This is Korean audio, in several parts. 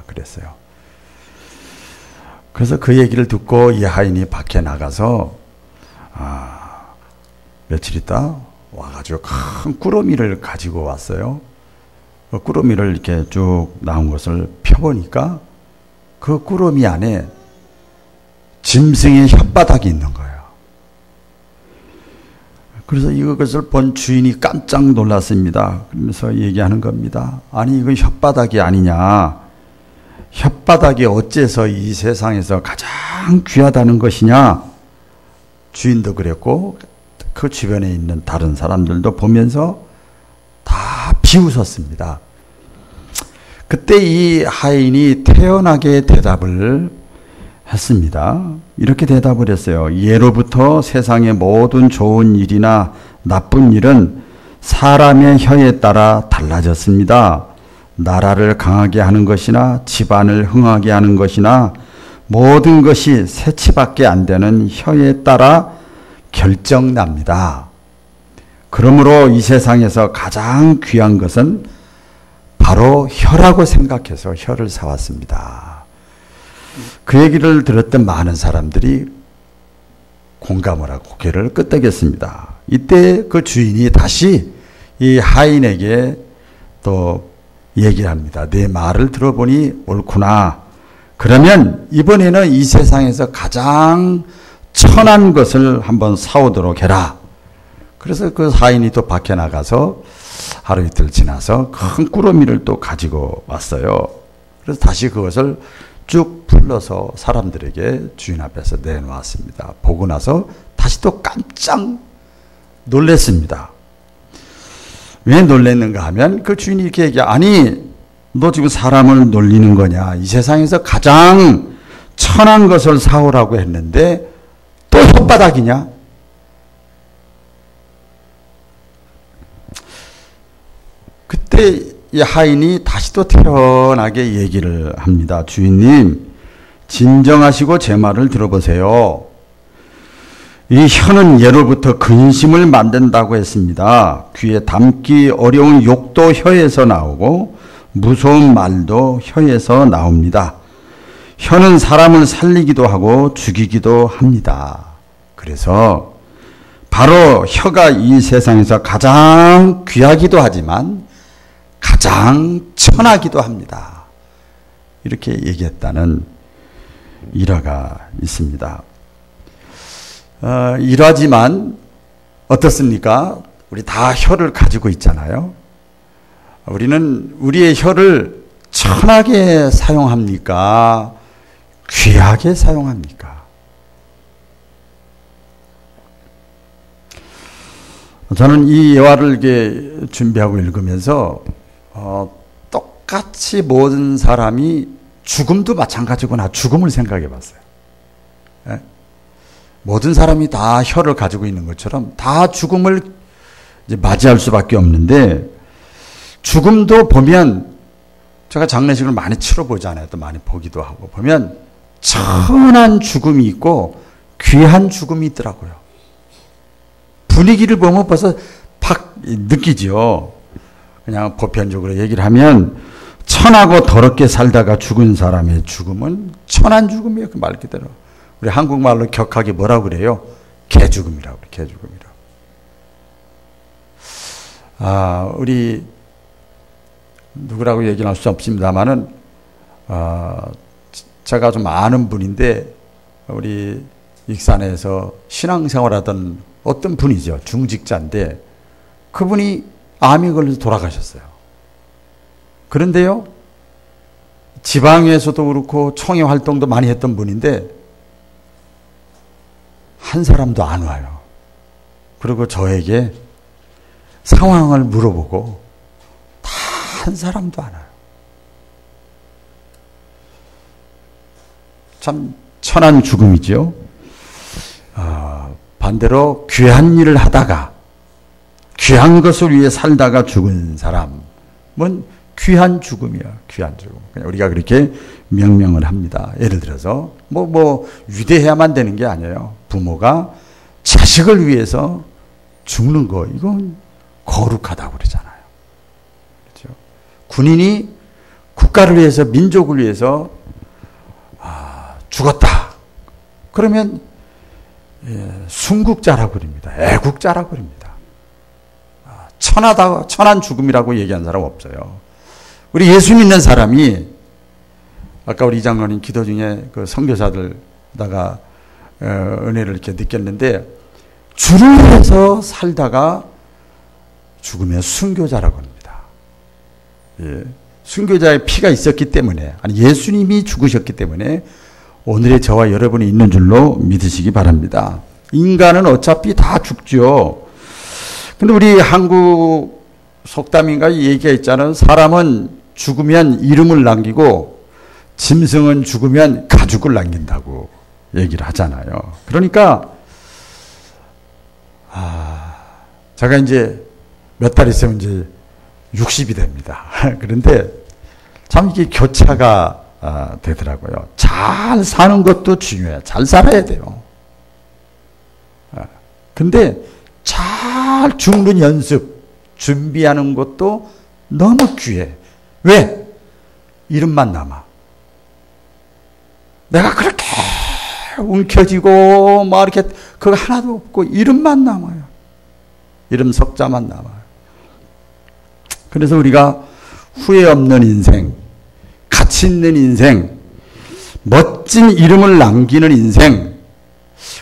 그랬어요. 그래서 그 얘기를 듣고 이 하인이 밖에 나가서 며칠 있다 와가지고 큰 꾸러미를 가지고 왔어요. 그 꾸러미를 이렇게 쭉 나온 것을 펴보니까 그 꾸러미 안에 짐승의 혓바닥이 있는 거예요. 그래서 이것을 본 주인이 깜짝 놀랐습니다. 그러면서 얘기하는 겁니다. 아니 이건 혓바닥이 아니냐. 혓바닥이 어째서 이 세상에서 가장 귀하다는 것이냐. 주인도 그랬고 그 주변에 있는 다른 사람들도 보면서 다 비웃었습니다. 그때 이 하인이 태연하게 대답을 했습니다. 이렇게 대답을 했어요. 예로부터 세상의 모든 좋은 일이나 나쁜 일은 사람의 혀에 따라 달라졌습니다. 나라를 강하게 하는 것이나 집안을 흥하게 하는 것이나 모든 것이 새치밖에 안 되는 혀에 따라 결정납니다. 그러므로 이 세상에서 가장 귀한 것은 바로 혀라고 생각해서 혀를 사왔습니다. 그 얘기를 들었던 많은 사람들이 공감을 하고 고개를 끄덕였습니다. 이때 그 주인이 다시 이 하인에게 또 얘기를 합니다. 내 말을 들어보니 옳구나. 그러면 이번에는 이 세상에서 가장 천한 것을 한번 사오도록 해라. 그래서 그 하인이 또 밖에 나가서 하루 이틀 지나서 큰 꾸러미를 또 가지고 왔어요. 그래서 다시 그것을 쭉 불러서 사람들에게 주인 앞에서 내놓았습니다. 보고 나서 다시 또 깜짝 놀랐습니다. 왜 놀랐는가 하면 그 주인이 이렇게 얘기해. 아니 너 지금 사람을 놀리는 거냐. 이 세상에서 가장 천한 것을 사오라고 했는데 또 혓바닥이냐. 그때 이 하인이 다시 또 태연하게 얘기를 합니다. 주인님, 진정하시고 제 말을 들어보세요. 이 혀는 예로부터 근심을 만든다고 했습니다. 귀에 담기 어려운 욕도 혀에서 나오고 무서운 말도 혀에서 나옵니다. 혀는 사람을 살리기도 하고 죽이기도 합니다. 그래서 바로 혀가 이 세상에서 가장 귀하기도 하지만 가장 천하기도 합니다. 이렇게 얘기했다는 일화가 있습니다. 일화지만 어떻습니까? 우리 다 혀를 가지고 있잖아요. 우리는 우리의 혀를 천하게 사용합니까? 귀하게 사용합니까? 저는 이 예화를 이렇게 준비하고 읽으면서 똑같이 모든 사람이 죽음도 마찬가지구나. 죽음을 생각해 봤어요. 예? 모든 사람이 다 혀를 가지고 있는 것처럼 다 죽음을 이제 맞이할 수밖에 없는데 죽음도 보면 제가 장례식을 많이 치러보잖아요. 또 많이 보기도 하고 보면 천한 죽음이 있고 귀한 죽음이 있더라고요. 분위기를 보면 벌써 팍 느끼죠. 그냥 보편적으로 얘기를 하면 천하고 더럽게 살다가 죽은 사람의 죽음은 천한 죽음이에요. 그 말 그대로. 우리 한국말로 격하게 뭐라고 그래요? 개죽음이라고 그래요. 개죽음이라고. 우리 누구라고 얘기는 할 수 없습니다만은 제가 좀 아는 분인데 우리 익산에서 신앙생활하던 어떤 분이죠. 중직자인데 그분이 암이 걸려서 돌아가셨어요. 그런데요. 지방에서도 그렇고 총회 활동도 많이 했던 분인데 한 사람도 안 와요. 그리고 저에게 상황을 물어보고 다 한 사람도 안 와요. 참 천한 죽음이죠. 반대로 귀한 일을 하다가 귀한 것을 위해 살다가 죽은 사람은 귀한 죽음이야. 귀한 죽음. 그냥 우리가 그렇게 명명을 합니다. 예를 들어서 위대해야만 되는 게 아니에요. 부모가 자식을 위해서 죽는 거 이건 거룩하다고 그러잖아요. 그렇죠? 군인이 국가를 위해서, 민족을 위해서 죽었다. 그러면 순국자라고 그럽니다. 애국자라고 그럽니다. 천한 죽음이라고 얘기한 사람 없어요. 우리 예수 믿는 사람이, 아까 우리 이장로님 기도 중에 그 선교사들다가 은혜를 이렇게 느꼈는데, 주를 위해서 살다가 죽으면 순교자라고 합니다. 예. 순교자의 피가 있었기 때문에, 아니 예수님이 죽으셨기 때문에 오늘의 저와 여러분이 있는 줄로 믿으시기 바랍니다. 인간은 어차피 다 죽죠. 근데 우리 한국 속담인가 얘기가 있잖아요. 사람은 죽으면 이름을 남기고 짐승은 죽으면 가죽을 남긴다고 얘기를 하잖아요. 그러니까 제가 이제 몇 달 있으면 이제 60이 됩니다. 그런데 참 이게 교차가 되더라고요. 잘 사는 것도 중요해요. 잘 살아야 돼요. 근데 잘 죽는 연습, 준비하는 것도 너무 귀해. 왜? 이름만 남아. 내가 그렇게 움켜쥐고 막 이렇게 그거 하나도 없고 이름만 남아요. 이름 석자만 남아요. 그래서 우리가 후회 없는 인생, 가치 있는 인생, 멋진 이름을 남기는 인생,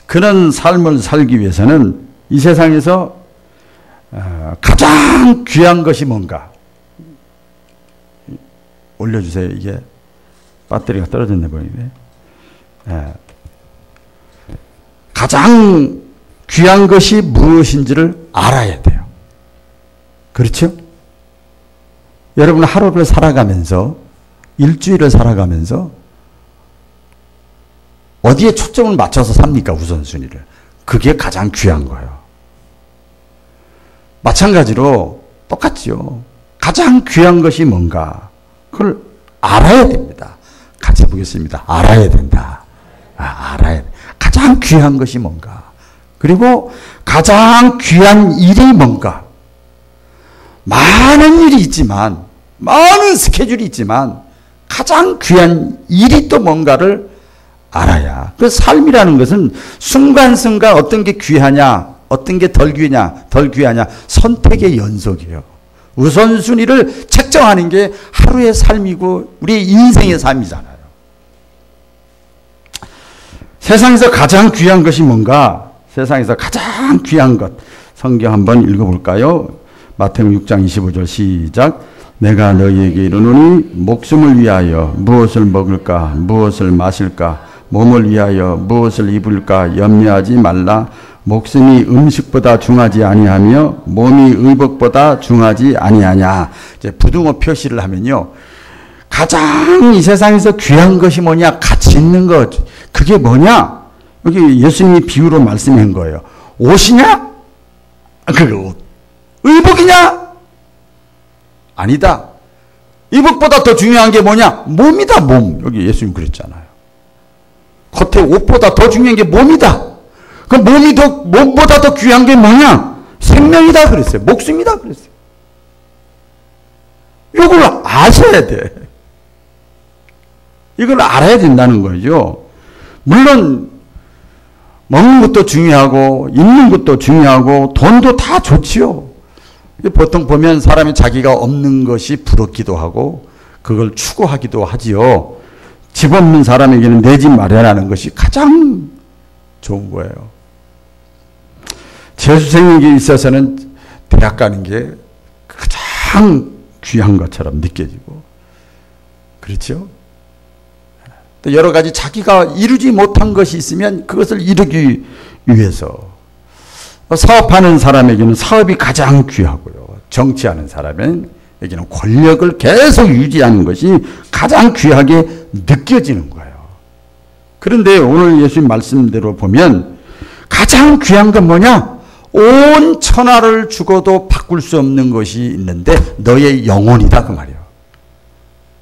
그런 삶을 살기 위해서는 이 세상에서 가장 귀한 것이 뭔가? 올려주세요. 이게 배터리가 떨어졌네 보이네. 가장 귀한 것이 무엇인지를 알아야 돼요. 그렇죠? 여러분 하루를 살아가면서, 일주일을 살아가면서 어디에 초점을 맞춰서 삽니까? 우선순위를. 그게 가장 귀한 거예요. 마찬가지로 똑같죠. 가장 귀한 것이 뭔가? 그걸 알아야 됩니다. 같이 보겠습니다. 알아야 된다. 알아야 돼. 가장 귀한 것이 뭔가? 그리고 가장 귀한 일이 뭔가? 많은 일이 있지만, 많은 스케줄이 있지만 가장 귀한 일이 또 뭔가를 알아야. 그 삶이라는 것은 순간순간 어떤 게 귀하냐, 어떤 게 덜 귀하냐 선택의 연속이에요. 우선순위를 책정하는 게 하루의 삶이고 우리의 인생의 삶이잖아요. 세상에서 가장 귀한 것이 뭔가? 세상에서 가장 귀한 것. 성경 한번 읽어볼까요? 마태복음 6장 25절 시작. 내가 너희에게 이르노니 목숨을 위하여 무엇을 먹을까, 무엇을 마실까, 몸을 위하여 무엇을 입을까 염려하지 말라. 목숨이 음식보다 중하지 아니하며 몸이 의복보다 중하지 아니하냐. 이제 부등호 표시를 하면요, 가장 이 세상에서 귀한 것이 뭐냐? 가치 있는 것. 그게 뭐냐? 여기 예수님이 비유로 말씀한 거예요. 옷이냐? 그게 옷. 의복이냐? 아니다. 의복보다 더 중요한 게 뭐냐? 몸이다, 몸. 여기 예수님 그랬잖아요. 겉에 옷보다 더 중요한 게 몸이다. 그 몸보다 더 귀한 게 뭐냐? 생명이다 그랬어요. 목숨이다 그랬어요. 이걸 아셔야 돼. 이걸 알아야 된다는 거죠. 물론 먹는 것도 중요하고 입는 것도 중요하고 돈도 다 좋지요. 보통 보면 사람이 자기가 없는 것이 부럽기도 하고 그걸 추구하기도 하지요. 집 없는 사람에게는 내 집 마련하는 것이 가장 좋은 거예요. 재수생에게 있어서는 대학 가는 게 가장 귀한 것처럼 느껴지고 그렇죠? 또 여러 가지 자기가 이루지 못한 것이 있으면 그것을 이루기 위해서, 사업하는 사람에게는 사업이 가장 귀하고요. 정치하는 사람에게는 권력을 계속 유지하는 것이 가장 귀하게 느껴지는 거예요. 그런데 오늘 예수님 말씀대로 보면 가장 귀한 건 뭐냐? 온 천하를 주고도 바꿀 수 없는 것이 있는데 너의 영혼이다 그 말이에요.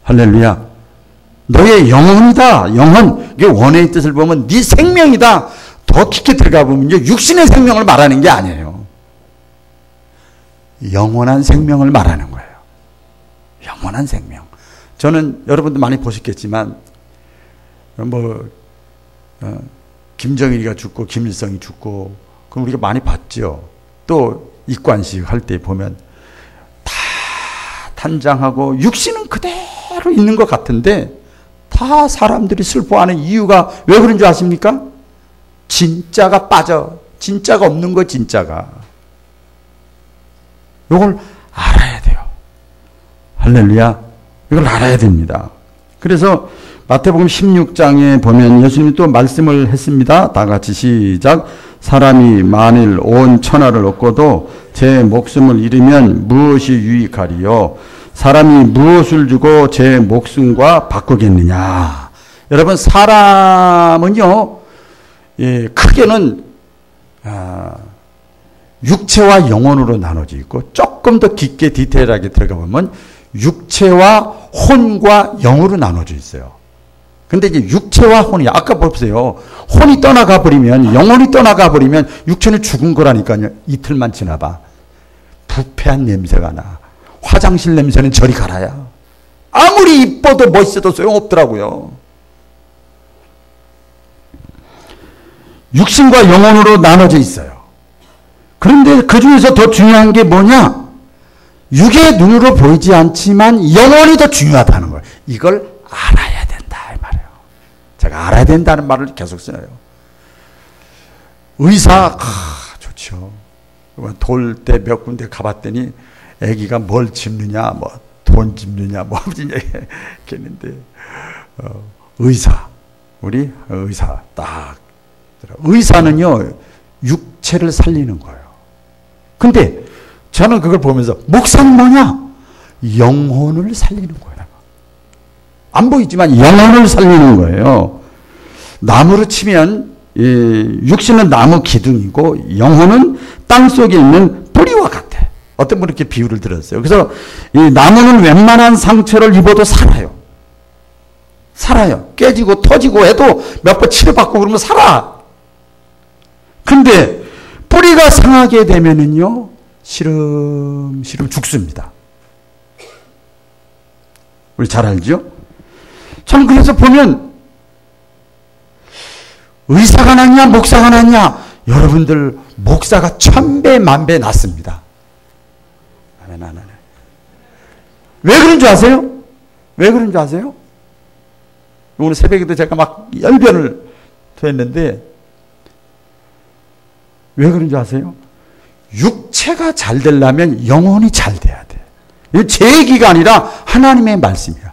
할렐루야. 너의 영혼이다. 영혼. 이게 원어의 뜻을 보면 네 생명이다. 더 깊게 들어가 보면요, 육신의 생명을 말하는 게 아니에요. 영원한 생명을 말하는 거예요. 영원한 생명. 저는 여러분도 많이 보셨겠지만 김정일이가 죽고 김일성이 죽고 그럼 우리가 많이 봤죠. 또 입관식 할 때 보면 다 탄장하고 육신은 그대로 있는 것 같은데 다 사람들이 슬퍼하는 이유가 왜 그런 줄 아십니까? 진짜가 빠져. 진짜가 없는 거 진짜가. 이걸 알아야 돼요. 할렐루야. 이걸 알아야 됩니다. 그래서 마태복음 16장에 보면 예수님이 또 말씀을 했습니다. 다 같이 시작. 사람이 만일 온 천하를 얻고도 제 목숨을 잃으면 무엇이 유익하리요? 사람이 무엇을 주고 제 목숨과 바꾸겠느냐? 여러분, 사람은요, 크게는 육체와 영혼으로 나눠져 있고 조금 더 깊게 디테일하게 들어가 보면 육체와 혼과 영으로 나눠져 있어요. 근데 이제 육체와 혼이 아까 보세요. 혼이 떠나가 버리면 영혼이 떠나가 버리면 육체는 죽은 거라니까요. 이틀만 지나봐. 부패한 냄새가 나. 화장실 냄새는 저리 가라야. 아무리 이뻐도 멋있어도 소용없더라고요. 육신과 영혼으로 나눠져 있어요. 그런데 그 중에서 더 중요한 게 뭐냐? 육의 눈으로 보이지 않지만 영혼이 더 중요하다는 거예요. 이걸 알아야 된다 이 말이에요. 제가 알아야 된다는 말을 계속 써요. 의사 좋죠. 돌 때 몇 군데 가봤더니 아기가 뭘 짚느냐, 뭐 돈 짚느냐, 뭐 무슨 얘기했는데 의사, 우리 의사 딱 의사는요 육체를 살리는 거예요. 근데 저는 그걸 보면서 목사는 뭐냐? 영혼을 살리는 거예요. 안 보이지만 영혼을 살리는 거예요. 나무로 치면 육신은 나무 기둥이고 영혼은 땅 속에 있는 뿌리와 같아. 어떤 분이 이렇게 비유를 들었어요. 그래서 이 나무는 웬만한 상처를 입어도 살아요. 살아요. 깨지고 터지고 해도 몇 번 치료받고 그러면 살아. 근데 뿌리가 상하게 되면은요 시름시름 죽습니다. 우리 잘 알죠? 참 그래서 보면 의사가 낫냐 목사가 낫냐? 여러분들 목사가 1000배 만배 낫습니다. 왜 그런 줄 아세요? 왜 그런 줄 아세요? 오늘 새벽에도 제가 막 열변을 토했는데 왜 그런 줄 아세요? 육체가 잘 되려면 영혼이 잘 돼야 돼. 이거 제 얘기가 아니라 하나님의 말씀이야.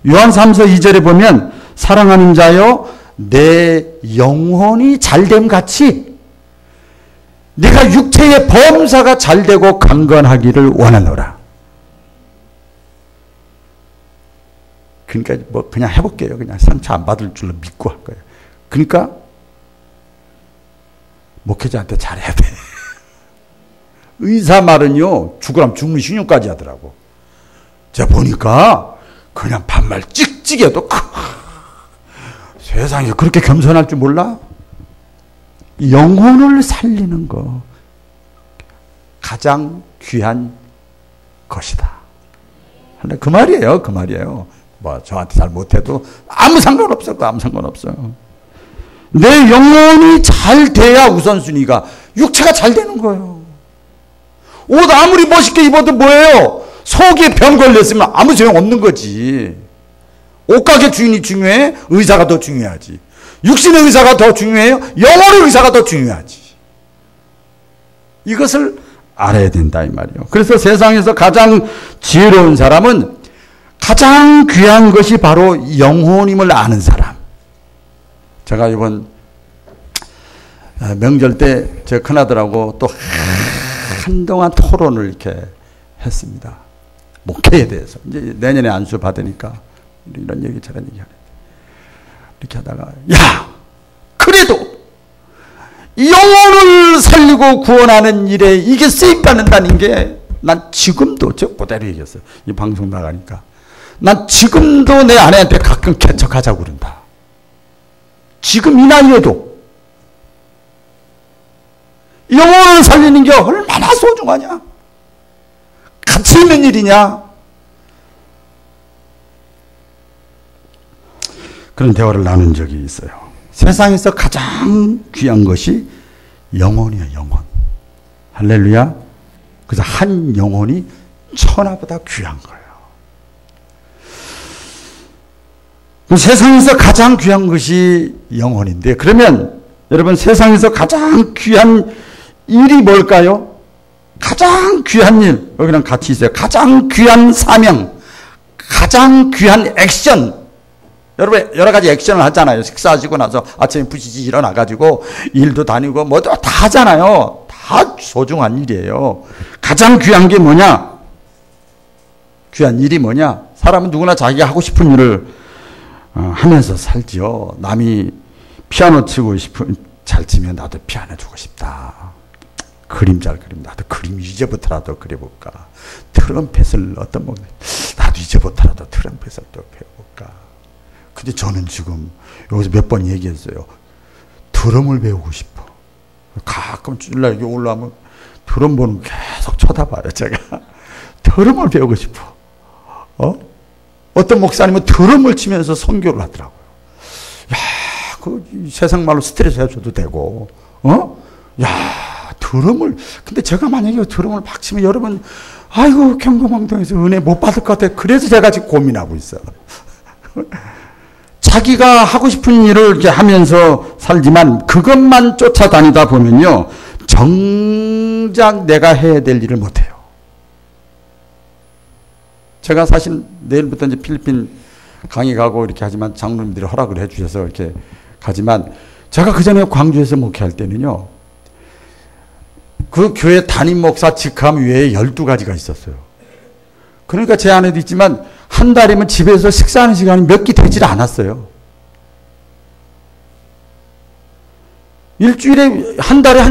요한 3서 2절에 보면 사랑하는 자여 내 영혼이 잘됨 같이 네가 육체의 범사가 잘되고 강건하기를 원하노라. 그러니까 뭐 그냥 해볼게요. 그냥 상처 안 받을 줄로 믿고 할 거예요. 그러니까 목회자한테 잘해야 돼. 의사 말은요 죽으라면 죽는 신용까지 하더라고. 제가 보니까 그냥 반말 찍찍해도 세상에 그렇게 겸손할 줄 몰라? 영혼을 살리는 거 가장 귀한 것이다. 그 말이에요. 그 말이에요. 뭐 저한테 잘 못해도 아무 상관없어. 아무 상관없어. 내 영혼이 잘 돼야 우선순위가 육체가 잘 되는 거예요. 옷 아무리 멋있게 입어도 뭐예요? 속에 병 걸렸으면 아무 소용 없는 거지. 옷가게 주인이 중요해? 의사가 더 중요하지. 육신의 의사가 더 중요해요? 영혼의 의사가 더 중요하지. 이것을 알아야 된다 이 말이에요. 그래서 세상에서 가장 지혜로운 사람은 가장 귀한 것이 바로 영혼임을 아는 사람. 제가 이번 명절 때 제 큰아들하고 또 한동안 토론을 이렇게 했습니다. 목회에 대해서. 이제 내년에 안수 받으니까 이런 얘기 저런 얘기 하는데 이렇게 하다가 야 그래도 영혼을 살리고 구원하는 일에 이게 쓰임받는다는 게 난 지금도 저 그대로 얘기했어요. 이 방송 나가니까 난 지금도 내 아내한테 가끔 개척하자고 그런다. 지금 이 나이에도 영혼을 살리는 게 얼마나 소중하냐? 가치 있는 일이냐? 그런 대화를 나눈 적이 있어요. 세상에서 가장 귀한 것이 영혼이에요, 영혼. 할렐루야. 그래서 한 영혼이 천하보다 귀한 거예요. 세상에서 가장 귀한 것이 영혼인데, 그러면 여러분 세상에서 가장 귀한 일이 뭘까요? 가장 귀한 일, 여기랑 같이 있어요. 가장 귀한 사명, 가장 귀한 액션. 여러분 여러 가지 액션을 하잖아요. 식사하시고 나서 아침에 부시시 일어나가지고 일도 다니고 뭐 다 하잖아요. 다 소중한 일이에요. 가장 귀한 게 뭐냐? 귀한 일이 뭐냐? 사람은 누구나 자기가 하고 싶은 일을 하면서 살지요. 남이 피아노 치고 잘 치면 나도 피아노 주고 싶다. 그림 잘 그리면 나도 그림 이제부터라도 그려볼까. 트럼펫을 어떤 분 나도 이제부터라도 트럼펫을 또 배워볼까. 근데 저는 지금 여기서 몇 번 얘기했어요. 드럼을 배우고 싶어. 가끔 주일날 여기 올라오면 드럼 보는 거 계속 쳐다봐요. 제가 드럼을 배우고 싶어. 어떤 목사님은 드럼을 치면서 선교를 하더라고요. 야, 그 세상 말로 스트레스 해줘도 되고, 야, 드럼을. 근데 제가 만약에 드럼을 막 치면 여러분, 아이고 경고망동에서 은혜 못 받을 것 같아. 그래서 제가 지금 고민하고 있어요. 자기가 하고 싶은 일을 이렇게 하면서 살지만 그것만 쫓아다니다 보면요, 정작 내가 해야 될 일을 못해요. 제가 사실 내일부터 이제 필리핀 강의 가고 이렇게 하지만 장로님들이 허락을 해주셔서 이렇게 가지만, 제가 그 전에 광주에서 목회할 때는요, 그 교회 담임 목사 직함 외에 12가지가 있었어요. 그러니까 제 안에도 있지만 한 달이면 집에서 식사하는 시간이 몇 끼 되질 않았어요. 일주일에 한 달에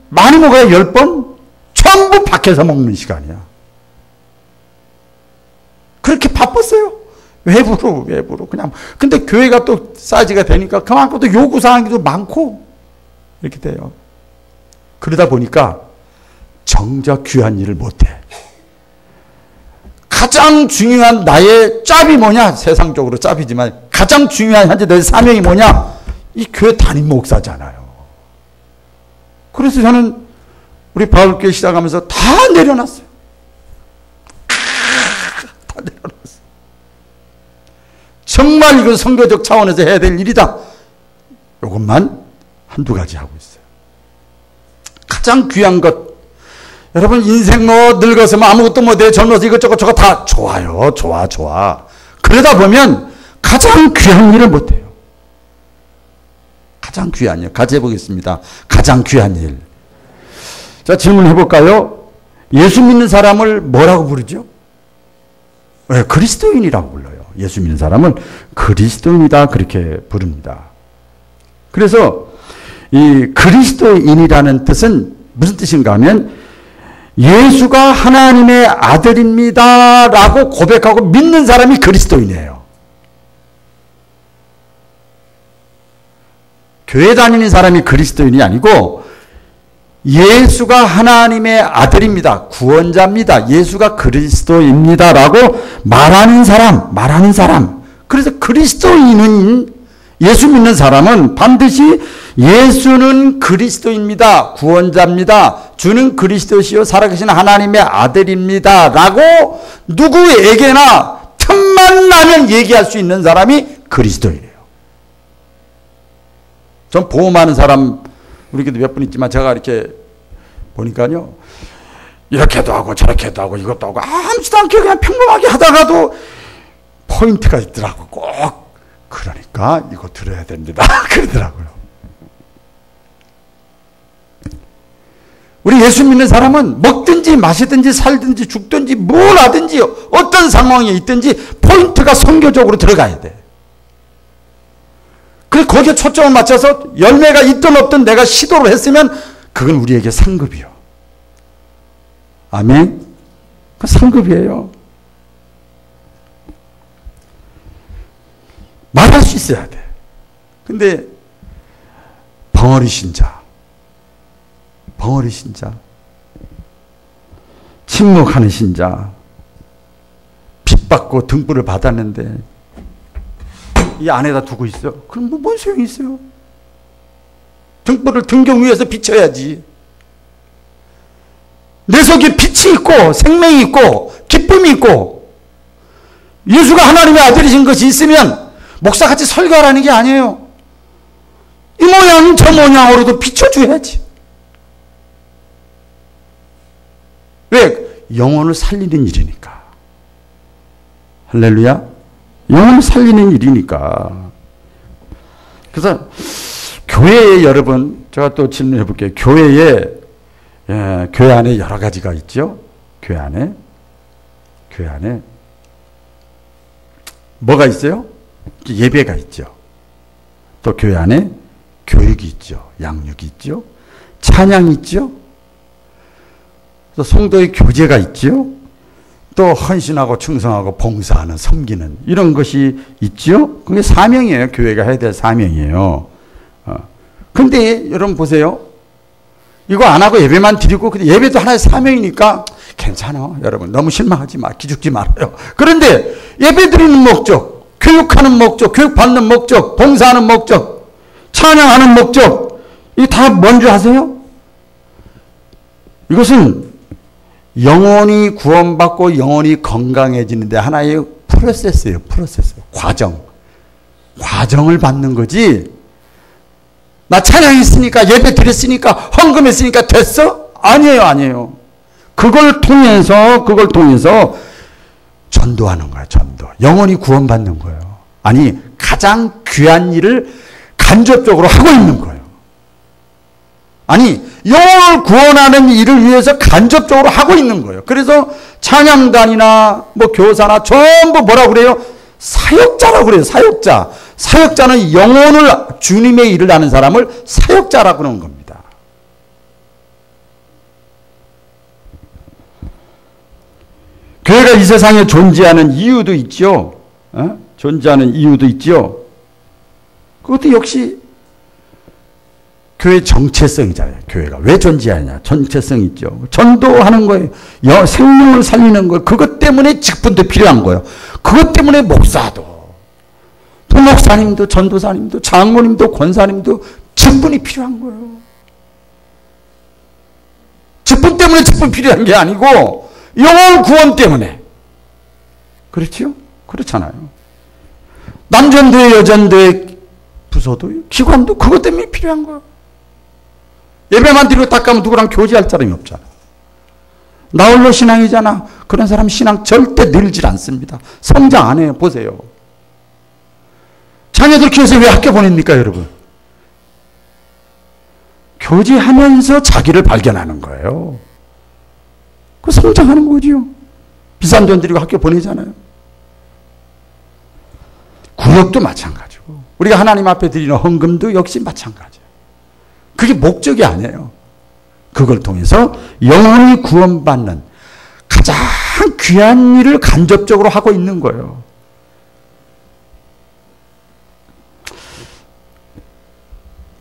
많이 먹어야 10번? 전부 밖에서 먹는 시간이야. 그렇게 바빴어요. 외부로 그냥. 근데 교회가 또 사이즈가 되니까 그만큼 또 요구사항이 좀 많고 이렇게 돼요. 그러다 보니까 정작 귀한 일을 못해. 가장 중요한 나의 짭이 뭐냐? 세상적으로 짭이지만 가장 중요한 현재 내 사명이 뭐냐? 이 교회 담임 목사잖아요. 그래서 저는 우리 바울교회 시작하면서 다 내려놨어요. 다 내려놨어요. 정말 이건 선교적 차원에서 해야 될 일이다. 이것만 한두 가지 하고 있어요. 가장 귀한 것. 여러분 인생 뭐 늙어서 뭐 아무것도 못해 젊어서 이것저것 저것 다 좋아요. 좋아. 그러다 보면 가장 귀한 일을 못해요. 가장 귀한 일. 같이 해보겠습니다. 가장 귀한 일. 자, 질문해 볼까요? 예수 믿는 사람을 뭐라고 부르죠? 네, 그리스도인이라고 불러요. 예수 믿는 사람을 그리스도인이다 그렇게 부릅니다. 그래서 이 그리스도인이라는 뜻은 무슨 뜻인가 하면 예수가 하나님의 아들입니다 라고 고백하고 믿는 사람이 그리스도인이에요. 교회 다니는 사람이 그리스도인이 아니고 예수가 하나님의 아들입니다. 구원자입니다. 예수가 그리스도입니다 라고 말하는 사람. 그래서 그리스도인은, 예수 믿는 사람은 반드시 예수는 그리스도입니다. 구원자입니다. 주는 그리스도시요 살아계신 하나님의 아들입니다 라고 누구에게나 틈만 나면 얘기할 수 있는 사람이 그리스도인이에요. 전 보험하는 사람 우리에게도 몇 분 있지만 제가 이렇게 보니까요, 이렇게도 하고 저렇게도 하고 이것도 하고 아무렇지도 않게 그냥 평범하게 하다가도 포인트가 있더라고. 꼭 그러니까 이거 들어야 됩니다 그러더라고요. 우리 예수 믿는 사람은 먹든지 마시든지 살든지 죽든지 뭘 하든지 어떤 상황에 있든지 포인트가 선교적으로 들어가야 돼. 그래서 거기에 초점을 맞춰서 열매가 있든 없든 내가 시도를 했으면 그건 우리에게 상급이요. 아멘? 그 상급이에요. 말할 수 있어야 돼. 근데 벙어리 신자, 침묵하는 신자, 빚받고 등불을 받았는데 이 안에다 두고 있어. 그럼 뭐 뭔 소용이 있어요? 등불을 등경 위에서 비춰야지. 내 속에 빛이 있고 생명이 있고 기쁨이 있고 예수가 하나님의 아들이신 것이 있으면 목사같이 설교하라는 게 아니에요. 이 모양 저 모양으로도 비춰줘야지. 왜? 영혼을 살리는 일이니까. 할렐루야. 영혼을 살리는 일이니까. 그래서 교회에 여러분, 제가 또 질문해 볼게요. 교회 안에 여러 가지가 있죠. 교회 안에 뭐가 있어요? 예배가 있죠. 또 교회 안에 교육이 있죠. 양육이 있죠. 찬양이 있죠. 또 성도의 교제가 있죠. 또 헌신하고 충성하고 봉사하는 섬기는 이런 것이 있죠. 그게 사명이에요. 교회가 해야 될 사명이에요. 근데 여러분 보세요. 이거 안 하고 예배만 드리고 예배도 하나의 사명이니까 괜찮아. 여러분 너무 실망하지 마. 기죽지 말아요. 그런데 예배 드리는 목적, 교육하는 목적, 교육받는 목적, 봉사하는 목적, 찬양하는 목적 이게 다 뭔지 아세요? 이것은 영혼이 구원받고 영혼이 건강해지는데 하나의 프로세스예요. 프로세스. 과정을 받는 거지. 나 찬양했으니까 예배 드렸으니까 헌금했으니까 됐어? 아니에요. 그걸 통해서 전도하는 거야. 전도. 영혼이 구원받는 거예요. 아니 가장 귀한 일을 간접적으로 하고 있는 거예요. 아니 영혼을 구원하는 일을 위해서 간접적으로 하고 있는 거예요. 그래서 찬양단이나 뭐 교사나 전부 뭐라고 그래요? 사역자라고 그래요. 사역자. 사역자는 영혼을 주님의 일을 하는 사람을 사역자라고 그러는 겁니다. 교회가 이 세상에 존재하는 이유도 있죠. 존재하는 이유도 있죠. 그것도 역시 교회 정체성이잖아요. 교회가 왜 존재하냐. 정체성이 있죠. 전도하는 거예요. 생명을 살리는 거예요. 그것 때문에 직분도 필요한 거예요. 그것 때문에 목사도 목사님도 전도사님도 장로님도 권사님도 직분이 필요한 거예요. 직분 때문에 직분 필요한 게 아니고 영혼 구원 때문에. 그렇죠? 그렇잖아요. 남전도회 여전도회 부서도 기관도 그것 때문에 필요한 거예요. 예배만 드리고 딱 가면 누구랑 교제할 사람이 없잖아. 나 홀로 신앙이잖아. 그런 사람 신앙 절대 늘질 않습니다. 성장 안 해요. 보세요. 자녀들 키워서 왜 학교 보냅니까, 여러분? 교제하면서 자기를 발견하는 거예요. 그 성장하는 거지요. 비싼 돈 들이고 학교 보내잖아요. 구역도 마찬가지고 우리가 하나님 앞에 드리는 헌금도 역시 마찬가지예요. 그게 목적이 아니에요. 그걸 통해서 영혼이 구원받는 가장 귀한 일을 간접적으로 하고 있는 거예요.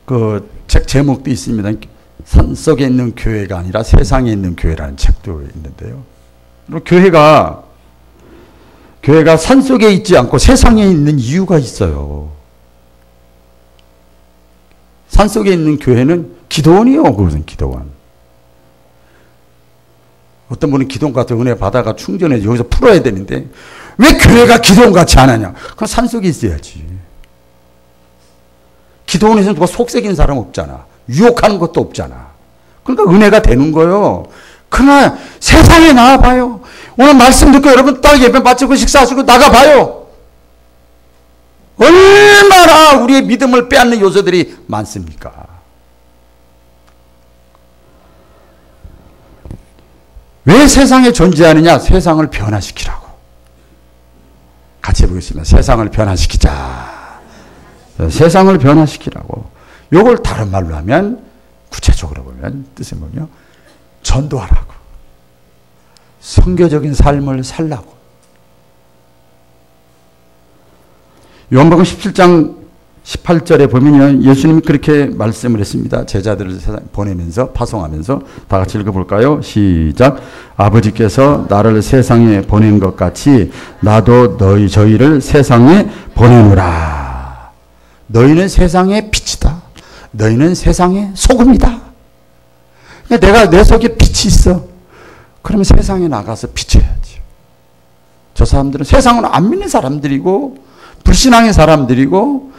그 책 제목도 있습니다. 산속에 있는 교회가 아니라 세상에 있는 교회라는 책도 있는데요. 교회가 산속에 있지 않고 세상에 있는 이유가 있어요. 산속에 있는 교회는 기도원이요. 그것은 기도원. 어떤 분은 기도원 같은 은혜 받아가 충전해 여기서 풀어야 되는데 왜 교회가 기도원 같이 안 하냐. 그건 산속에 있어야지. 기도원에서는 누가 속색인 사람 없잖아. 유혹하는 것도 없잖아. 그러니까 은혜가 되는 거예요. 그러나 세상에 나와봐요. 오늘 말씀 듣고 여러분 딱 예배 마치고 식사하시고 나가봐요. 얼마나 우리의 믿음을 빼앗는 요소들이 많습니까? 왜 세상에 존재하느냐? 세상을 변화시키라고. 같이 해보겠습니다. 세상을 변화시키자. 세상을 변화시키라고. 요걸 다른 말로 하면 구체적으로 보면 뜻은 뭐냐? 전도하라고. 선교적인 삶을 살라고. 요한복음 17장 18절에 보면 예수님이 그렇게 말씀을 했습니다. 제자들을 보내면서 파송하면서 다 같이 읽어볼까요? 시작. 아버지께서 나를 세상에 보낸 것 같이 나도 저희를 세상에 보내노라. 너희는 세상의 빛이다. 너희는 세상의 소금이다. 그러니까 내가 내 속에 빛이 있어. 그러면 세상에 나가서 비춰야지. 저 사람들은 세상은 안 믿는 사람들이고 불신앙의 사람들이고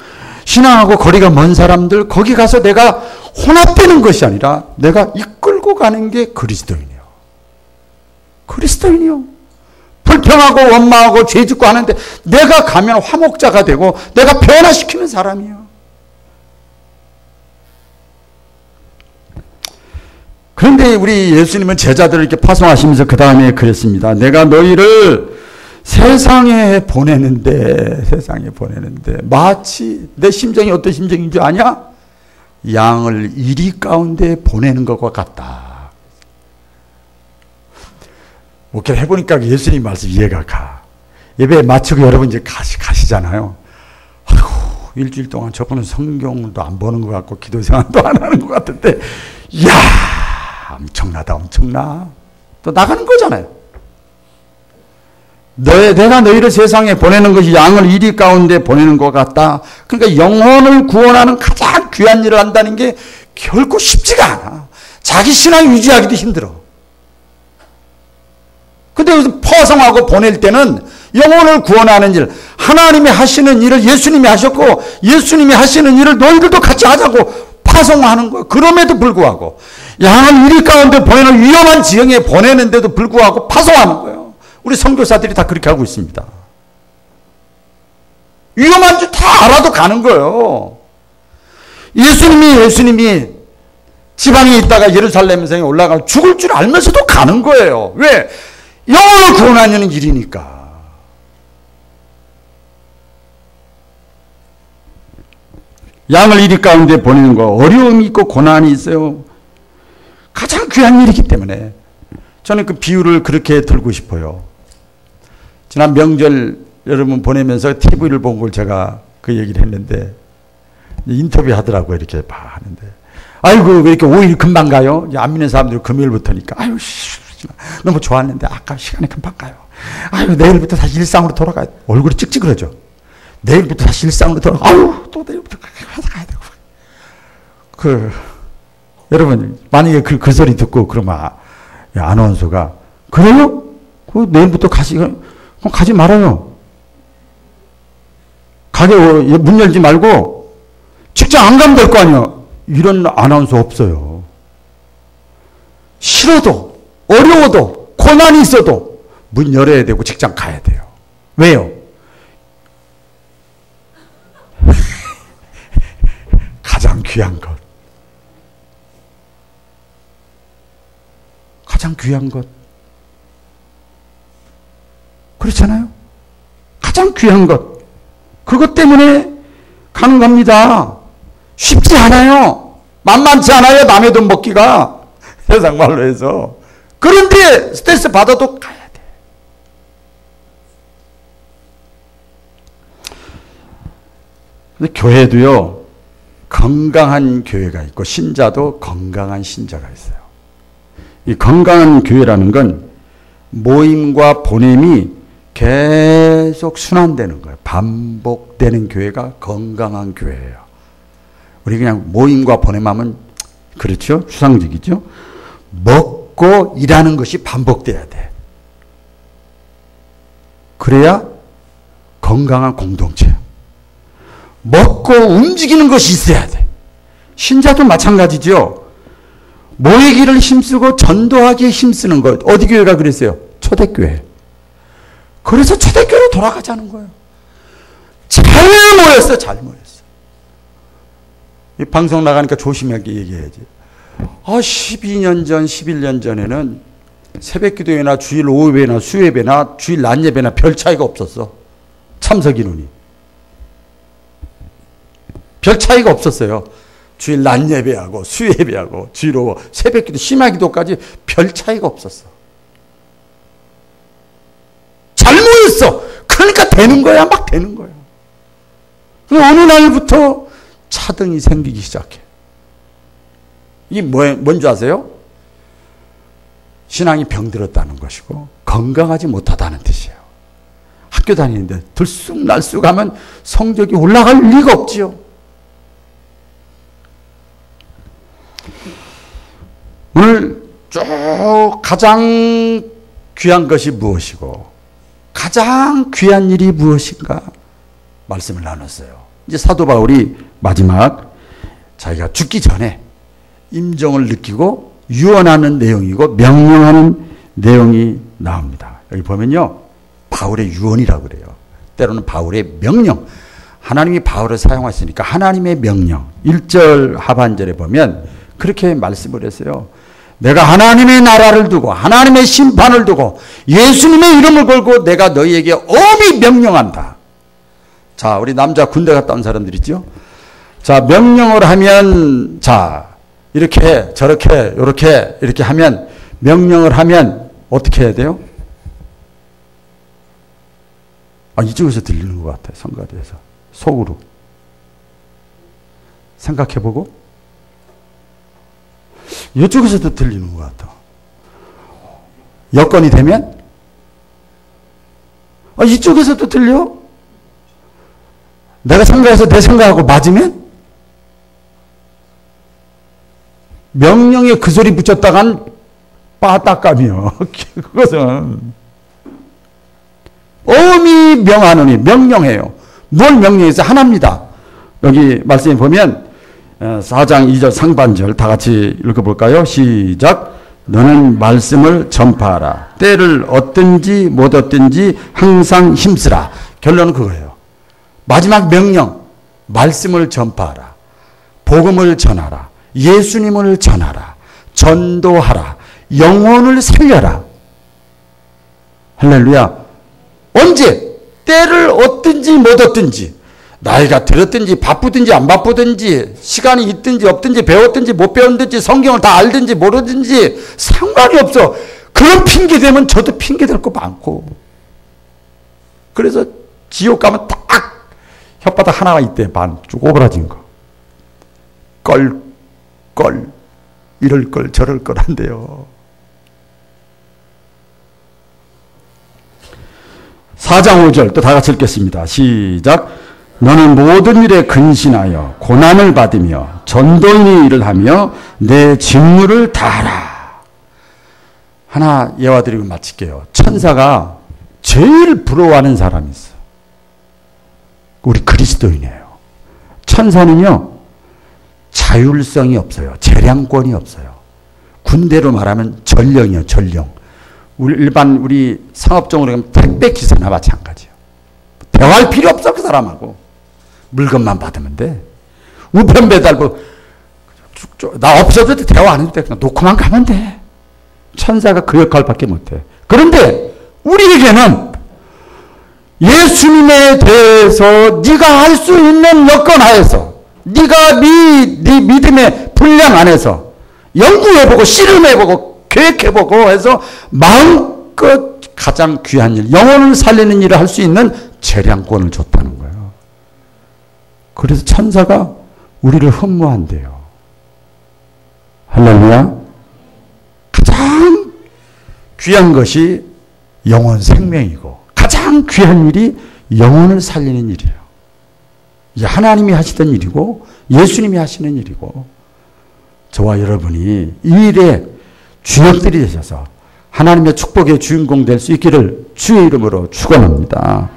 신앙하고 거리가 먼 사람들, 거기 가서 내가 혼합되는 것이 아니라 내가 이끌고 가는 게 그리스도인이요. 그리스도인이요. 불평하고 원망하고 죄 짓고 하는데 내가 가면 화목자가 되고 내가 변화시키는 사람이요. 그런데 우리 예수님은 제자들을 이렇게 파송하시면서 그 다음에 그랬습니다. 내가 너희를 세상에 보내는데 마치 내 심정이 어떤 심정인 줄 아냐? 양을 이리 가운데 보내는 것과 같다. 목회를 해보니까 예수님 말씀 이해가 가. 예배 마치고 여러분 이제 가시잖아요. 아이고, 일주일 동안 저분은 성경도 안 보는 것 같고 기도 생활도 안 하는 것 같은데, 이야, 엄청나다, 엄청나. 또 나가는 거잖아요. 내가 너희를 세상에 보내는 것이 양을 이리 가운데 보내는 것 같다. 그러니까 영혼을 구원하는 가장 귀한 일을 한다는 게 결코 쉽지가 않아. 자기 신앙 유지하기도 힘들어. 근데 여기서 포성하고 보낼 때는 영혼을 구원하는 일, 하나님이 하시는 일을 예수님이 하셨고 예수님이 하시는 일을 너희들도 같이 하자고 파송하는 거예요. 그럼에도 불구하고 양을 이리 가운데 보내는 위험한 지형에 보내는데도 불구하고 파송하는 거예요. 우리 선교사들이 다 그렇게 하고 있습니다. 위험한 줄 다 알아도 가는 거예요. 예수님이 지방에 있다가 예루살렘에 올라가 죽을 줄 알면서도 가는 거예요. 왜? 영혼을 구원하는 일이니까. 양을 이리 가운데 보내는 거 어려움이 있고 고난이 있어요. 가장 귀한 일이기 때문에 저는 그 비유를 그렇게 들고 싶어요. 지난 명절 여러분 보내면서 TV를 본 걸 제가 그 얘기를 했는데 인터뷰 하더라고요. 이렇게 하는데 아이고 왜 이렇게 5일 금방 가요? 안 믿는 사람들이 금요일부터니까 아유 너무 좋았는데 아까 시간이 금방 가요. 아유 내일부터 다시 일상으로 돌아가요. 얼굴이 찍찍그러죠. 내일부터 다시 일상으로 돌아가. 아유 또 내일부터 가야 되고. 여러분 만약에 그 소리 듣고 그러면 아나운서가 그래요? 내일부터 그럼 가지 말아요. 가게 문 열지 말고 직장 안 가면 될 거 아니야. 이런 아나운서 없어요. 싫어도 어려워도 고난이 있어도 문 열어야 되고 직장 가야 돼요. 왜요? 가장 귀한 것. 가장 귀한 것. 그렇잖아요? 가장 귀한 것. 그것 때문에 가는 겁니다. 쉽지 않아요. 만만치 않아요. 남의 돈 먹기가. 세상 말로 해서. 그런데 스트레스 받아도 가야 돼. 근데 교회도요. 건강한 교회가 있고 신자도 건강한 신자가 있어요. 이 건강한 교회라는 건 모임과 보냄이 계속 순환되는 거예요. 반복되는 교회가 건강한 교회예요. 우리 그냥 모임과 보냄하면 그렇죠? 추상적이죠? 먹고 일하는 것이 반복돼야 돼. 그래야 건강한 공동체. 먹고 움직이는 것이 있어야 돼. 신자도 마찬가지죠. 모이기를 힘쓰고 전도하기에 힘쓰는 것. 어디 교회가 그랬어요? 초대교회. 그래서 초대교회로 돌아가자는 거예요. 잘 모였어. 이 방송 나가니까 조심하게 얘기해야지. 12년 전, 11년 전에는 새벽 기도회나 주일 오후예배나 수요예배나 주일 낮예배나 별 차이가 없었어. 참석 인원이. 별 차이가 없었어요. 주일 낮예배하고 수요예배하고 주일 오후 새벽 기도 심야 기도까지 별 차이가 없었어. 잘 모였어. 그러니까 되는 거야. 막 되는 거야. 어느 날부터 차등이 생기기 시작해. 이게 뭔지 아세요? 신앙이 병들었다는 것이고 건강하지 못하다는 뜻이에요. 학교 다니는데 들쑥날쑥 하면 성적이 올라갈 리가 없지요. 오늘 쭉 가장 귀한 것이 무엇이고 가장 귀한 일이 무엇인가 말씀을 나눴어요. 이제 사도 바울이 마지막 자기가 죽기 전에 임종을 느끼고 유언하는 내용이고 명령하는 내용이 나옵니다. 여기 보면요. 바울의 유언이라고 그래요. 때로는 바울의 명령. 하나님이 바울을 사용하시니까 하나님의 명령. 1절 하반절에 보면 그렇게 말씀을 했어요. 내가 하나님의 나라를 두고 하나님의 심판을 두고 예수님의 이름을 걸고 내가 너희에게 엄히 명령한다. 자, 우리 남자 군대 갔다 온 사람들 있죠? 자, 명령을 하면 자, 이렇게 저렇게 이렇게 하면 명령을 하면 어떻게 해야 돼요? 아, 이쪽에서 들리는 것 같아요. 성가대에서. 속으로. 생각해보고. 이쪽에서도 들리는 것 같아. 여건이 되면? 아, 이쪽에서도 들려? 내가 생각해서 내 생각하고 맞으면? 명령에 그 소리 붙였다간 빠딱감이요. 그것은 엄히 명하노니 명령해요. 뭘 명령해서 하나입니다. 여기 말씀에 보면 4장 2절 상반절 다 같이 읽어볼까요? 시작. 너는 말씀을 전파하라. 때를 얻든지 못 얻든지 항상 힘쓰라. 결론은 그거예요. 마지막 명령. 말씀을 전파하라. 복음을 전하라. 예수님을 전하라. 전도하라. 영혼을 살려라. 할렐루야. 언제? 때를 얻든지 못 얻든지, 나이가 들었든지 바쁘든지 안 바쁘든지, 시간이 있든지 없든지 배웠든지 못 배웠든지 성경을 다 알든지 모르든지 상관이 없어. 그런 핑계 대면 저도 핑계 댈 거 많고. 그래서 지옥 가면 딱 혓바닥 하나가 있대. 반 쭉 오그라진 거. 이럴 걸 저럴 걸 한대요. 4장 5절 또 다 같이 읽겠습니다. 시작. 너는 모든 일에 근신하여 고난을 받으며 전도인의 일을 하며 내 직무를 다하라. 하나 예화드리고 마칠게요. 천사가 제일 부러워하는 사람이 있어. 우리 그리스도인이에요. 천사는요. 자율성이 없어요. 재량권이 없어요. 군대로 말하면 전령이요. 전령. 우리 상업적으로 하면 택배 기사나 마찬가지예요. 대화할 필요 없어. 그 사람하고. 물건만 받으면 돼. 우편 배달 나 없어도 대화 안 해도 돼. 그냥 놓고만 가면 돼. 천사가 그 역할밖에 못해. 그런데 우리에게는 예수님에 대해서 네가 할 수 있는 여건 하에서 네가 네 믿음의 분량 안에서 연구해보고 씨름해보고 계획해보고 해서 마음껏 가장 귀한 일, 영혼을 살리는 일을 할 수 있는 재량권을 줬다는 거예요. 그래서 천사가 우리를 흠모한대요. 할렐루야. 가장 귀한 것이 영혼 생명이고 가장 귀한 일이 영혼을 살리는 일이에요. 이게 하나님이 하시던 일이고 예수님이 하시는 일이고 저와 여러분이 이 일에 주역들이 되셔서 하나님의 축복의 주인공 될 수 있기를 주의 이름으로 축원합니다.